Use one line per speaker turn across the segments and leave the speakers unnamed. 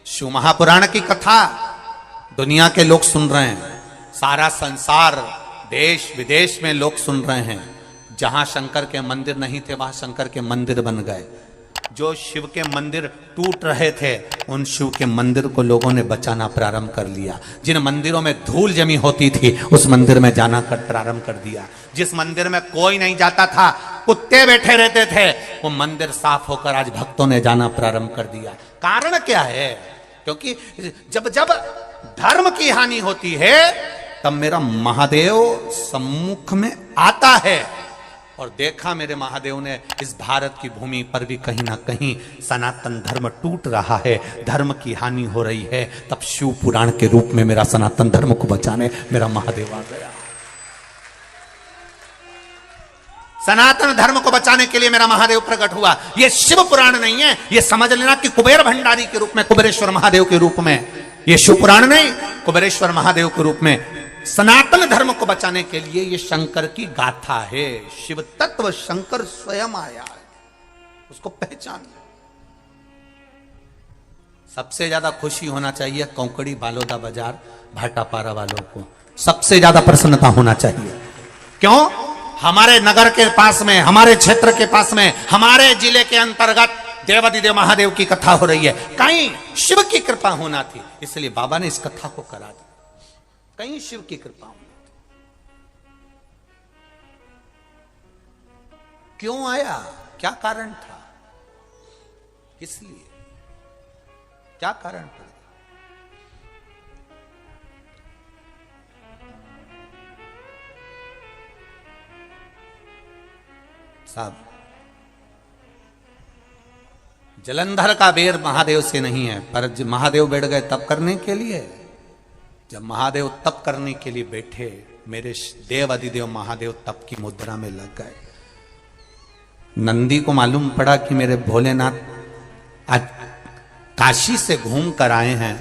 शिव महापुराण की कथा दुनिया के लोग सुन रहे हैं, सारा संसार देश विदेश में लोग सुन रहे हैं। जहां शंकर के मंदिर नहीं थे वहां शंकर के मंदिर बन गए। जो शिव के मंदिर टूट रहे थे उन शिव के मंदिर को लोगों ने बचाना प्रारंभ कर लिया। जिन मंदिरों में धूल जमी होती थी उस मंदिर में जाना प्रारंभ कर दिया। जिस मंदिर में कोई नहीं जाता था, कुत्ते बैठे रहते थे, वो मंदिर साफ होकर आज भक्तों ने जाना प्रारंभ कर दिया। कारण क्या है? क्योंकि जब जब धर्म की हानि होती है तब मेरा महादेव सम्मुख में आता है। और देखा मेरे महादेव ने इस भारत की भूमि पर भी कहीं ना कहीं सनातन धर्म टूट रहा है, धर्म की हानि हो रही है। तब शिव पुराण के रूप में मेरा सनातन धर्म को बचाने मेरा महादेव आ गया। सनातन धर्म को बचाने के लिए मेरा महादेव प्रकट हुआ। यह शिव पुराण नहीं है, यह समझ लेना कि कुबेर भंडारी के रूप में, कुबेरेश्वर महादेव के रूप में, यह शिव पुराण नहीं, कुबेरेश्वर महादेव के रूप में सनातन धर्म को बचाने के लिए यह शंकर की गाथा है। शिव तत्व शंकर स्वयं आया है, उसको पहचान। सबसे ज्यादा खुशी होना चाहिए कौकड़ी बालोदा बाजार भाटापारा वालों को, सबसे ज्यादा प्रसन्नता होना चाहिए। क्यों? हमारे नगर के पास में, हमारे क्षेत्र के पास में, हमारे जिले के अंतर्गत देवादिदेव महादेव की कथा हो रही है। कहीं शिव की कृपा होना थी, इसलिए बाबा ने इस कथा को करा दिया। कहीं शिव की कृपा होनी थी। क्यों आया? क्या कारण था? इसलिए क्या कारण था? साहब, जलंधर का बेर महादेव से नहीं है, पर जब महादेव बैठ गए तप करने के लिए, जब महादेव तप करने के लिए बैठे, मेरे देव अधिदेव महादेव तप की मुद्रा में लग गए। नंदी को मालूम पड़ा कि मेरे भोलेनाथ आज काशी से घूम कर आए हैं,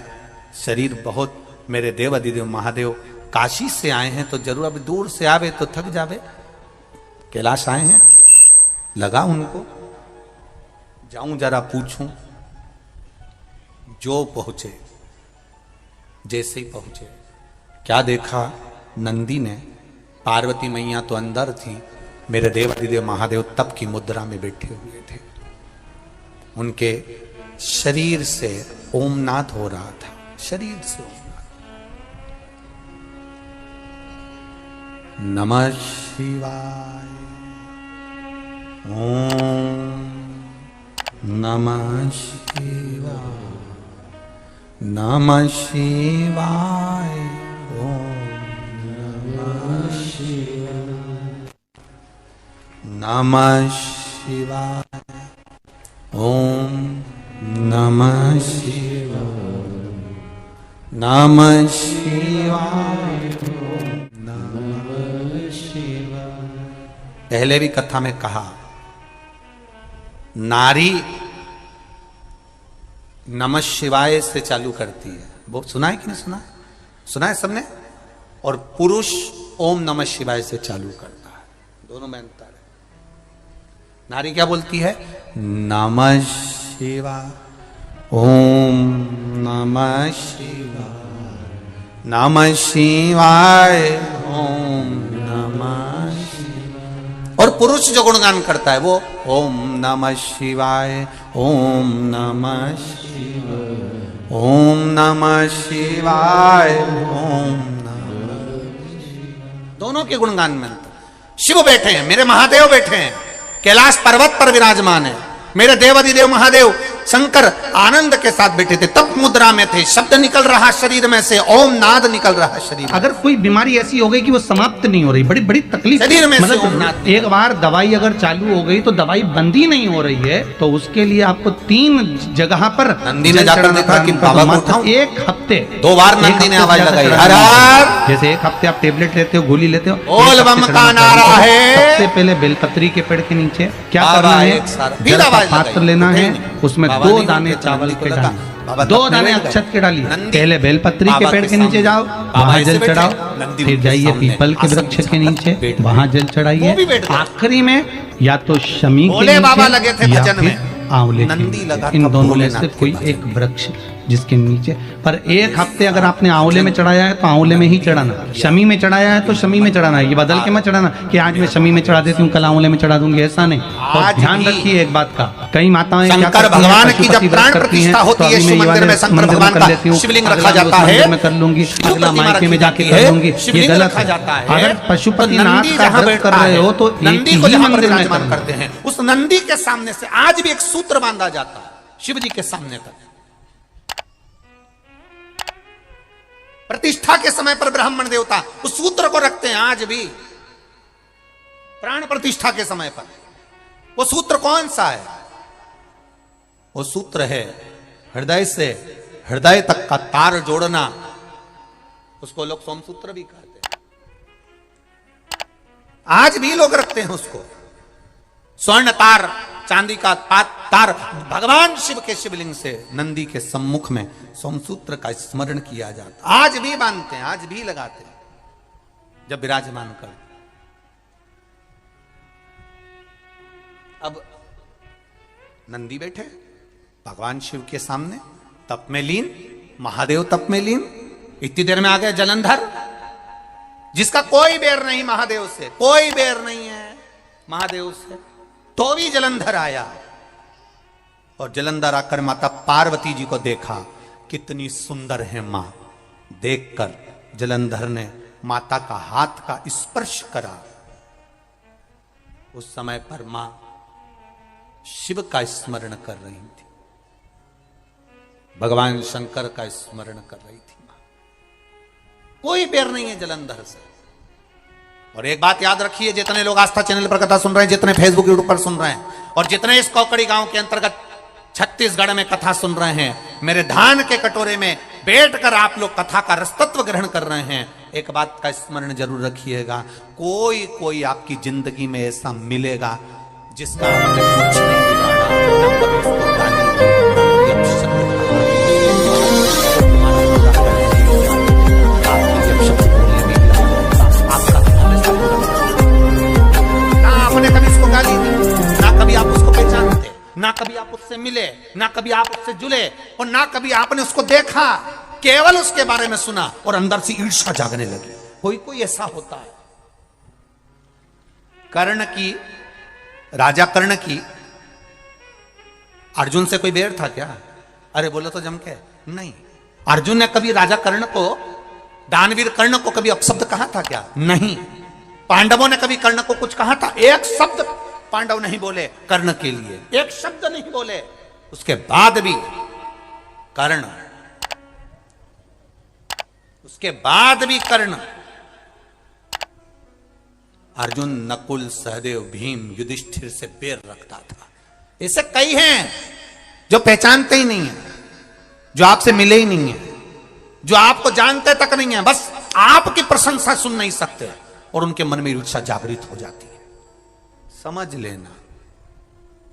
शरीर बहुत, मेरे देव अधिदेव महादेव काशी से आए हैं तो जरूर अभी दूर से आवे तो थक जावे, कैलाश आए हैं। लगा उनको जाऊं जरा पूछूं। जो पहुंचे, जैसे ही पहुंचे, क्या देखा? नंदी ने, पार्वती मैया तो अंदर थी, मेरे देवादिदेव महादेव तप की मुद्रा में बैठे हुए थे। उनके शरीर से ओमनाद हो रहा था, शरीर से ओमनाद। नमः शिवाय, ओम नमः शिवाय, नमः शिवाय, ओम नमः शिवाय, नमः शिवाय, ओम नमः शिवाय, नमः शिवाय, नमः शिवाय। पहले भी कथा में कहा, नारी नमः शिवाय से चालू करती है। वो सुना है कि नहीं सुना? सुना है सबने? और पुरुष ओम नमः शिवाय से चालू करता है। दोनों में अंतर है। नारी क्या बोलती है? नमः शिवाय, ओम नमः शिवाय, नमः शिवाय, ओम नमः शिवाय। और पुरुष जो गुणगान करता है वो ओम नमः शिवाय, ओम नमः शिवाय, ओम नमः शिवाय, ओम नमः शिवाय। दोनों के गुणगान में अंतर। शिव बैठे हैं, मेरे महादेव बैठे हैं, कैलाश पर्वत पर विराजमान है। मेरे देवादिदेव महादेव शंकर आनंद के साथ बैठे थे, तप मुद्रा में थे। शब्द निकल रहा शरीर में से, ओम नाद निकल रहा शरीर।
अगर कोई बीमारी ऐसी हो गई कि वो समाप्त नहीं हो रही, बड़ी बड़ी तकलीफ
शरीर में से ओम नाद।
एक बार दवाई अगर चालू हो गई तो दवाई बंद ही नहीं हो रही है, तो उसके लिए आपको 3 जगह पर
नंदी ने जाकर देखा कि बाबा को उठाऊं?
1 हफ्ते
2 बार नंदी ने आवाज लगाई, हर हर।
जैसे 1 हफ्ते आप टेबलेट लेते हो, गोली लेते हो,
बोल बम का नारा है।
सबसे पहले बेलपत्री के पेड़ के नीचे क्या करना है? जल का पात्र लेना है, उसमें 2 दाने चावल के डालिए, 2 दाने अक्षत के डालिए। पहले बेलपत्री के पेड़ के नीचे जाओ, वहां जल चढ़ाओ, फिर जाइए पीपल के वृक्ष के नीचे, वहां जल चढ़ाइए। आखिरी में या तो शमी के नीचे या फिर आंवले के
नंदी
नीचे।
लगा
इन
था
दोनों में
भोलेनाथ
से
के
कोई
पास।
एक वृक्ष जिसके नीचे, पर एक हफ्ते अगर आपने आंवले में चढ़ाया है तो आंवले में ही चढ़ाना, शमी में चढ़ाया है तो शमी में चढ़ाना है। ये बदल के मत चढ़ाना कि आज मैं शमी में चढ़ा देती हूँ कल आंवले में चढ़ा दूंगी, ऐसा नहीं। और
आज
ध्यान
भी
रखिए एक बात का, कई माताएं क्या
शंकर
करती हैं,
भगवान की जब
पशुपति व्रत
प्राण
करती हैं,
प्रतिष्ठा होती
तो
है
अभी
शिव
मैं ये
मंदिर
वाले
में शंकर
मंदिर
भगवान
कर
का
लेती हूँ,
शिवलिंग
अगला
रखा
मैं उस
जाता है,
मंदिर में कर लूंगी,
शिव
अगला
प्रतिमा
मायके में
रखी
जाके
जाती
कर
है,
लूंगी, ये
शिवलिंग
गलत
रखा
है।
जाता है।
अगर पशुपति नाथ
नंदी
का
जहाँ
व्रत कर
बैठता
रहे
है,
हो तो एक
नंदी को
ही
जहाँ पर
मंदिर में
विराजमान
करना।
करते हैं, उस नंदी के सामने से आज भी एक सूत्र बांधा जाता है, शिव जी के सामने तक। प्रतिष्ठा के समय पर ब्राह्मण देवता उस सूत्र को रखते हैं आज भी, प्राण प्रतिष्ठा के समय पर। वो सूत्र कौन सा है? वो सूत्र है हृदय से हृदय तक का तार जोड़ना, उसको लोग सोम सूत्र भी कहते हैं। आज भी लोग रखते हैं उसको, स्वर्ण तार, चांदी का तार भगवान शिव के शिवलिंग से नंदी के सम्मुख में सोमसूत्र का स्मरण किया जाता। आज भी बांधते हैं, आज भी लगाते हैं जब विराजमान कर। अब नंदी बैठे भगवान शिव के सामने तप में लीन, महादेव तप में लीन। इतनी देर में आ गया जलंधर, जिसका कोई बैर नहीं महादेव से, कोई बैर नहीं है महादेव से, तो भी जलंधर आया। और जलंधर आकर माता पार्वती जी को देखा, कितनी सुंदर है मां। देखकर जलंधर ने माता का हाथ का स्पर्श करा। उस समय पर मां शिव का स्मरण कर रही थी, भगवान शंकर का स्मरण कर रही थी मां। कोई बैर नहीं है जलंधर से। और एक बात याद रखिए, जितने लोग आस्था चैनल पर कथा सुन रहे हैं, जितने फेसबुक यूट्यूब पर सुन रहे हैं, और जितने इस कौकड़ी गांव के अंतर्गत छत्तीसगढ़ में कथा सुन रहे हैं, मेरे धान के कटोरे में बैठकर आप लोग कथा का रसतत्व ग्रहण कर रहे हैं, एक बात का स्मरण जरूर रखिएगा, कोई कोई आपकी जिंदगी में ऐसा मिलेगा जिसका आपने कुछ नहीं बिगाड़ा, ना कभी उसको गाली दी, ना कभी अपशब्द कहा, आपके अपशब्द बोलने नहीं दिया, आपका हमेशा ना आपने कभी उसको गाली दी, ना कभी आप उसको पहचानते, ना कभी आप उससे मिले, ना कभी आप उससे जुले, और ना कभी आपने उसको देखा, केवल उसके बारे में सुना और अंदर से ईर्ष्या जागने लगी। कोई कोई ऐसा होता है। कर्ण की, राजा कर्ण की अर्जुन से कोई बैर था क्या? अरे बोलो तो जम के नहीं। अर्जुन ने कभी राजा कर्ण को, दानवीर कर्ण को कभी अपशब्द कहा था क्या? नहीं। पांडवों ने कभी कर्ण को कुछ कहा था? एक शब्द पांडव नहीं बोले कर्ण के लिए, एक शब्द नहीं बोले। उसके बाद भी कर्ण, उसके बाद भी कर्ण, अर्जुन, नकुल, सहदेव, भीम, युधिष्ठिर से बैर रखता था। ऐसे कई हैं जो पहचानते ही नहीं है, जो आपसे मिले ही नहीं है, जो आपको जानते तक नहीं है, बस आपकी प्रशंसा सुन नहीं सकते और उनके मन में ईर्ष्या जागृत हो जाती है। समझ लेना,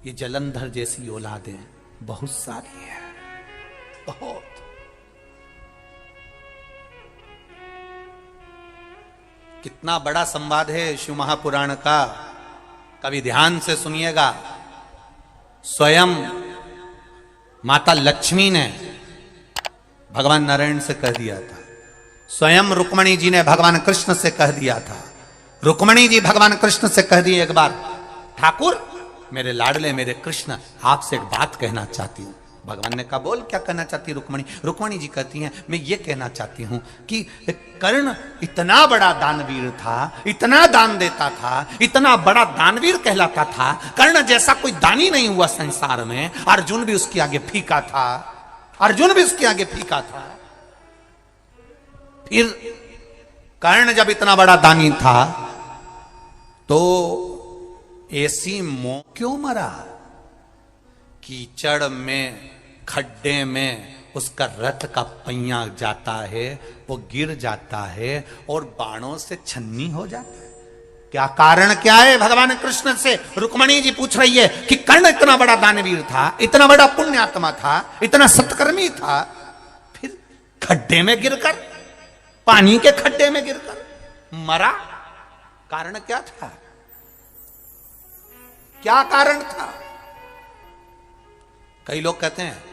ये जलंधर जैसी औलादें बहुत सारी हैं, बहुत। कितना बड़ा संवाद है शिव महापुराण का, कभी ध्यान से सुनिएगा। स्वयं माता लक्ष्मी ने भगवान नारायण से कह दिया था, स्वयं रुक्मणी जी ने भगवान कृष्ण से कह दिया था। रुक्मणी जी भगवान कृष्ण से कह दिए एक बार, ठाकुर मेरे लाडले मेरे कृष्ण, आपसे एक बात कहना चाहती हूं। भगवान ने कहा, बोल क्या कहना चाहती है रुक्मणी? रुक्मणी जी कहती हैं, मैं ये कहना चाहती हूं कि कर्ण इतना बड़ा दानवीर था, इतना दान देता था, इतना बड़ा दानवीर कहलाता था, कर्ण जैसा कोई दानी नहीं हुआ संसार में। अर्जुन भी उसके आगे फीका था, अर्जुन भी उसके आगे फीका था। फिर कर्ण जब इतना बड़ा दानी था तो ऐसी मौत क्यों मरा? कीचड़ में, खड्डे में उसका रथ का पहिया जाता है, वो गिर जाता है और बाणों से छन्नी हो जाता है। क्या कारण क्या है? भगवान कृष्ण से रुक्मणी जी पूछ रही है कि कर्ण इतना बड़ा दानवीर था, इतना बड़ा पुण्यात्मा था, इतना सत्कर्मी था, फिर खड्डे में गिरकर, पानी के खड्डे में गिरकर मरा। कारण क्या था? क्या कारण था? कई लोग कहते हैं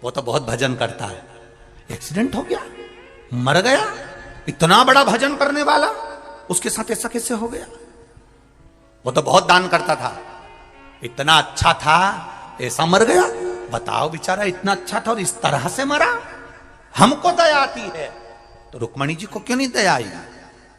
वो तो बहुत भजन करता है, एक्सीडेंट हो गया, मर गया, इतना बड़ा भजन करने वाला, उसके साथ ऐसा कैसे हो गया? वो तो बहुत दान करता था, इतना अच्छा था, ऐसा मर गया। बताओ बेचारा इतना अच्छा था और इस तरह से मरा। हमको दया आती है तो रुक्मणी जी को क्यों नहीं दया आई?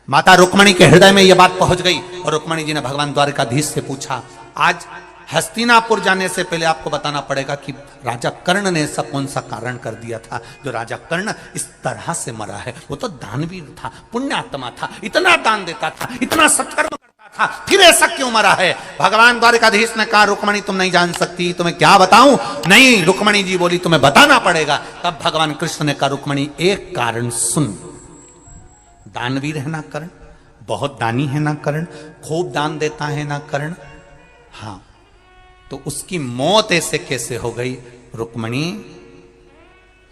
माता रुक्मणी के हृदय में यह बात पहुंच गई और रुक्मणी जी ने भगवान द्वारकाधीश से पूछा। आज हस्तिनापुर जाने से पहले आपको बताना पड़ेगा कि राजा कर्ण ने ऐसा कौन सा कारण कर दिया था जो राजा कर्ण इस तरह से मरा है। वो तो दानवीर था, पुण्यात्मा था, इतना दान देता था, इतना सत्कर्म करता था, फिर ऐसा क्यों मरा है? भगवान द्वारकाधीश ने कहा रुक्मणी तुम नहीं जान सकती, तुम्हें क्या बताऊं? नहीं, रुक्मणी जी बोली तुम्हें बताना पड़ेगा। तब भगवान कृष्ण ने कहा रुक्मणी एक कारण सुन, दानवीर है ना कर्ण, बहुत दानी है ना कर्ण, खूब दान देता है ना कर्ण, हाँ, तो उसकी मौत ऐसे कैसे हो गई? रुक्मणी,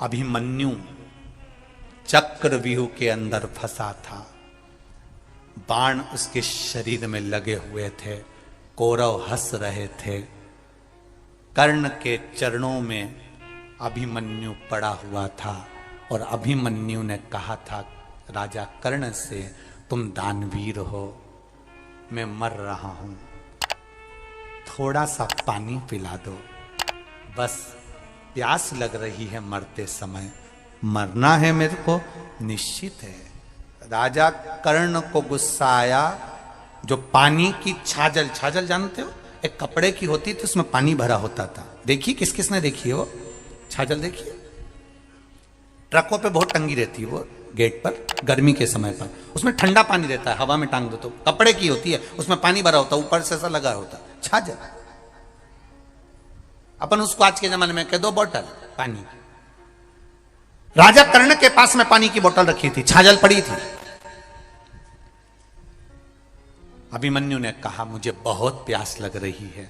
अभिमन्यु चक्रव्यूह के अंदर फंसा था, बाण उसके शरीर में लगे हुए थे, कौरव हंस रहे थे, कर्ण के चरणों में अभिमन्यु पड़ा हुआ था और अभिमन्यु ने कहा था राजा कर्ण से तुम दानवीर हो, मैं मर रहा हूं, थोड़ा सा पानी पिला दो, बस प्यास लग रही है मरते समय, मरना है मेरे को निश्चित है। राजा कर्ण को गुस्सा आया, जो पानी की छाजल, छाजल जानते हो, एक कपड़े की होती थी, उसमें पानी भरा होता था, देखिए किस किसने देखी है वो छाजल? देखिए ट्रकों पे बहुत टंगी रहती है वो गेट पर, गर्मी के समय पर, उसमें ठंडा पानी रहता है, हवा में टांग दो तो, कपड़े की होती है, उसमें पानी भरा होता है, ऊपर से ऐसा लगा होता है, छाजल। अपन उसको आज के जमाने में कह दो बोतल पानी। राजा कर्ण के पास में पानी की बोतल रखी थी, छाजल पड़ी थी। अभिमन्यु ने कहा मुझे बहुत प्यास लग रही है,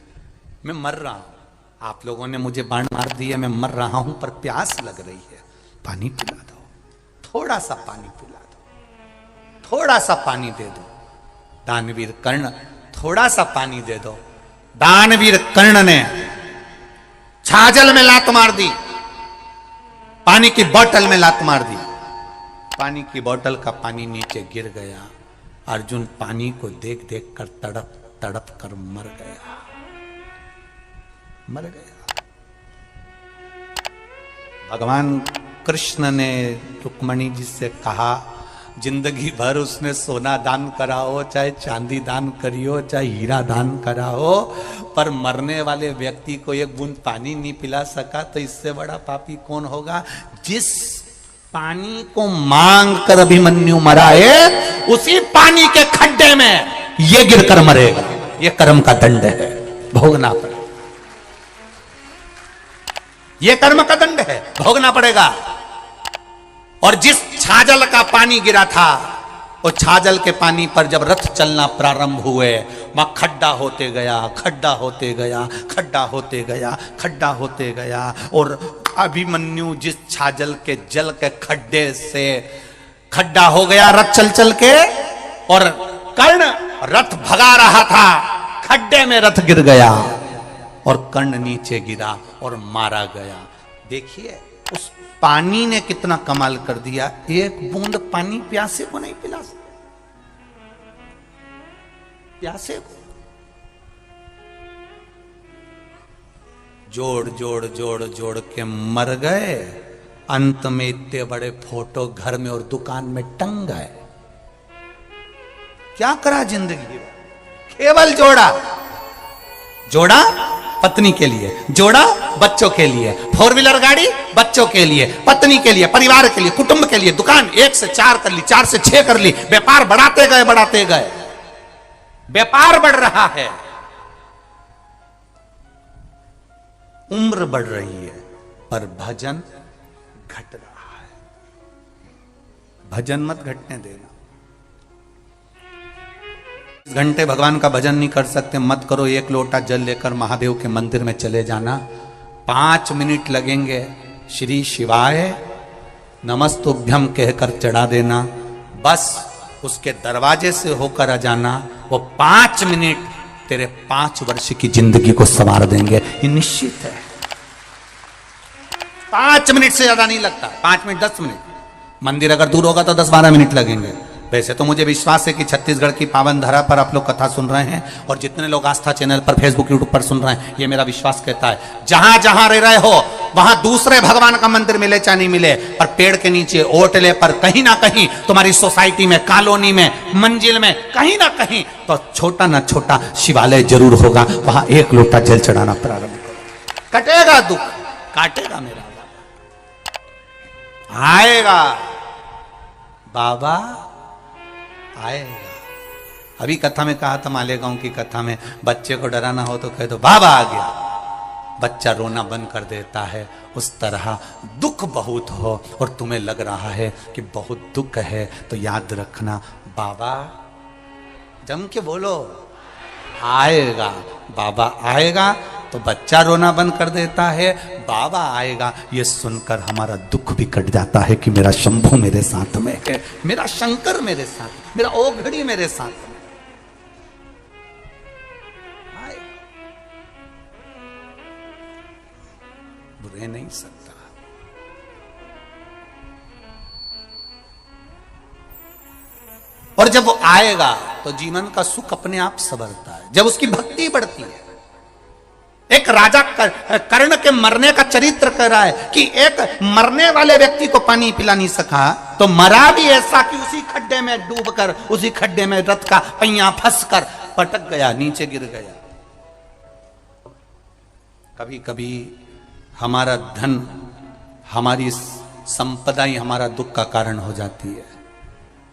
मैं मर रहा हूं, आप लोगों ने मुझे बाण मार दिया, मैं मर रहा हूं, पर प्यास लग रही है, पानी पिला दो, थोड़ा सा पानी पिला दो, थोड़ा सा पानी दे दो। दानवीर कर्ण, थोड़ा सा पानी दे दो। दानवीर कर्ण ने छाजल में लात मार दी, पानी की बोतल में लात मार दी, पानी की बोतल का पानी नीचे गिर गया। अर्जुन पानी को देख देख कर तड़प तड़प कर मर गया, मर गया। भगवान कृष्ण ने रुक्मणी जी से कहा, जिंदगी भर उसने सोना दान करा हो, चाहे चांदी दान करी हो, चाहे हीरा दान करा हो, पर मरने वाले व्यक्ति को एक बूंद पानी नहीं पिला सका, तो इससे बड़ा पापी कौन होगा? जिस पानी को मांग कर अभिमन्यु मरा है, उसी पानी के खड्डे में ये गिरकर मरेगा। ये कर्म का दंड है, भोगना पड़ेगा। ये कर्म का दंड है, भोगना पड़ेगा। और जिस छाजल का पानी गिरा था, वो छाजल के पानी पर जब रथ चलना प्रारंभ हुए, वहां खड्डा होते गया, खड्डा होते गया, खड्डा होते गया, खड्डा होते गया। और अभिमन्यु जिस छाजल के जल के खड्डे से खड्डा हो गया रथ चल चल के, और कर्ण रथ भगा रहा था, खड्डे में रथ गिर गया और कर्ण नीचे गिरा और मारा गया। देखिए उस पानी ने कितना कमाल कर दिया, एक बूंद पानी प्यासे को नहीं पिला सकता, प्यासे को जोड़ जोड़ जोड़ जोड़ के मर गए। अंत में इतने बड़े फोटो घर में और दुकान में टंग गए। क्या करा जिंदगी में? केवल जोड़ा, जोड़ा पत्नी के लिए, जोड़ा बच्चों के लिए, 4 व्हीलर गाड़ी बच्चों के लिए, पत्नी के लिए, परिवार के लिए, कुटुंब के लिए, दुकान 1 से 4 कर ली, 4 से 6 कर ली, व्यापार बढ़ाते गए, बढ़ाते गए, व्यापार बढ़ रहा है, उम्र बढ़ रही है, पर भजन घट रहा है। भजन मत घटने देना। घंटे भगवान का भजन नहीं कर सकते, मत करो। 1 लोटा जल लेकर महादेव के मंदिर में चले जाना, 5 मिनट लगेंगे, श्री शिवाय नमस्तुभ्यम कहकर चढ़ा देना, बस उसके दरवाजे से होकर आ जाना। वो 5 मिनट तेरे 5 वर्ष की जिंदगी को संवार देंगे, ये निश्चित है। 5 मिनट से ज्यादा नहीं लगता, 5 मिनट 10 मिनट। मंदिर अगर दूर होगा तो 10-12 मिनट लगेंगे। वैसे तो मुझे विश्वास है कि छत्तीसगढ़ की पावन धरा पर आप लोग कथा सुन रहे हैं, और जितने लोग आस्था चैनल पर, फेसबुक, यूट्यूब पर सुन रहे हैं, ये मेरा विश्वास कहता है, जहां जहां रह रहे हो वहां दूसरे भगवान का मंदिर मिले चाहे नहीं मिले, पर पेड़ के नीचे, ओटले पर, कहीं ना कहीं तुम्हारी सोसाइटी में, कॉलोनी में, मंजिल में, कहीं ना कहीं तो छोटा ना छोटा शिवालय जरूर होगा। वहां एक लोटा जल चढ़ाना प्रारंभ करो, कटेगा दुख, काटेगा मेरा आएगा बाबा आएगा। अभी कथा में कहा था, मालेगांव की कथा में, बच्चे को डराना हो तो कह दो बाबा आ गया, बच्चा रोना बंद कर देता है। उस तरह दुख बहुत हो और तुम्हें लग रहा है कि बहुत दुख है, तो याद रखना बाबा, जम के बोलो, आएगा बाबा आएगा। तो बच्चा रोना बंद कर देता है, बाबा आएगा, ये सुनकर हमारा दुख भी कट जाता है कि मेरा शंभू मेरे साथ में है, मेरा शंकर मेरे साथ, मेरा ओघड़ी मेरे साथ में। बुरे नहीं सकता। और जब वो आएगा तो जीवन का सुख अपने आप संवरता है, जब उसकी भक्ति बढ़ती है। एक राजा कर्ण के मरने का चरित्र कह रहा है कि एक मरने वाले व्यक्ति को पानी पिला नहीं सका, तो मरा भी ऐसा कि उसी खड्डे में डूबकर, उसी खड्डे में रथ का पहिया फंसकर पटक गया, नीचे गिर गया। कभी कभी हमारा धन, हमारी संपदा ही हमारा दुख का कारण हो जाती है।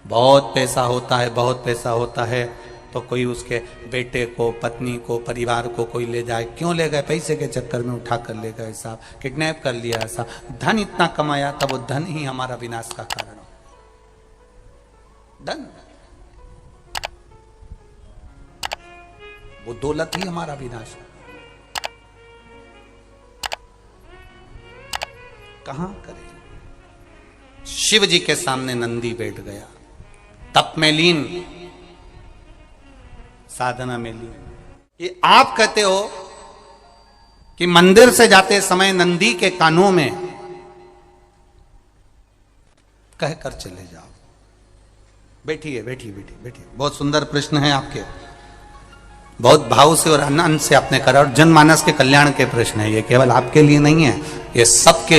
बहुत पैसा होता है, बहुत पैसा होता है, तो कोई उसके बेटे को, पत्नी को, परिवार को कोई ले जाए, क्यों ले गए? पैसे के चक्कर में उठा कर ले गए साहब, किडनैप कर लिया ऐसा। धन इतना कमाया था, वो धन ही हमारा विनाश का कारण हो। धन, वो दौलत ही हमारा विनाश हो। कहां करें? शिव जी के सामने नंदी बैठ गया, तप में लीन, साधना में लीन। ये आप कहते हो कि मंदिर से जाते समय नंदी के कानों में कहकर चले जाओ। बैठिए बैठिए बैठिए बैठिए। बहुत सुंदर प्रश्न है आपके, बहुत भाव से और आनंद से आपने करा, और जनमानस के कल्याण के प्रश्न है ये, केवल आपके लिए नहीं है, ये सबके लिए।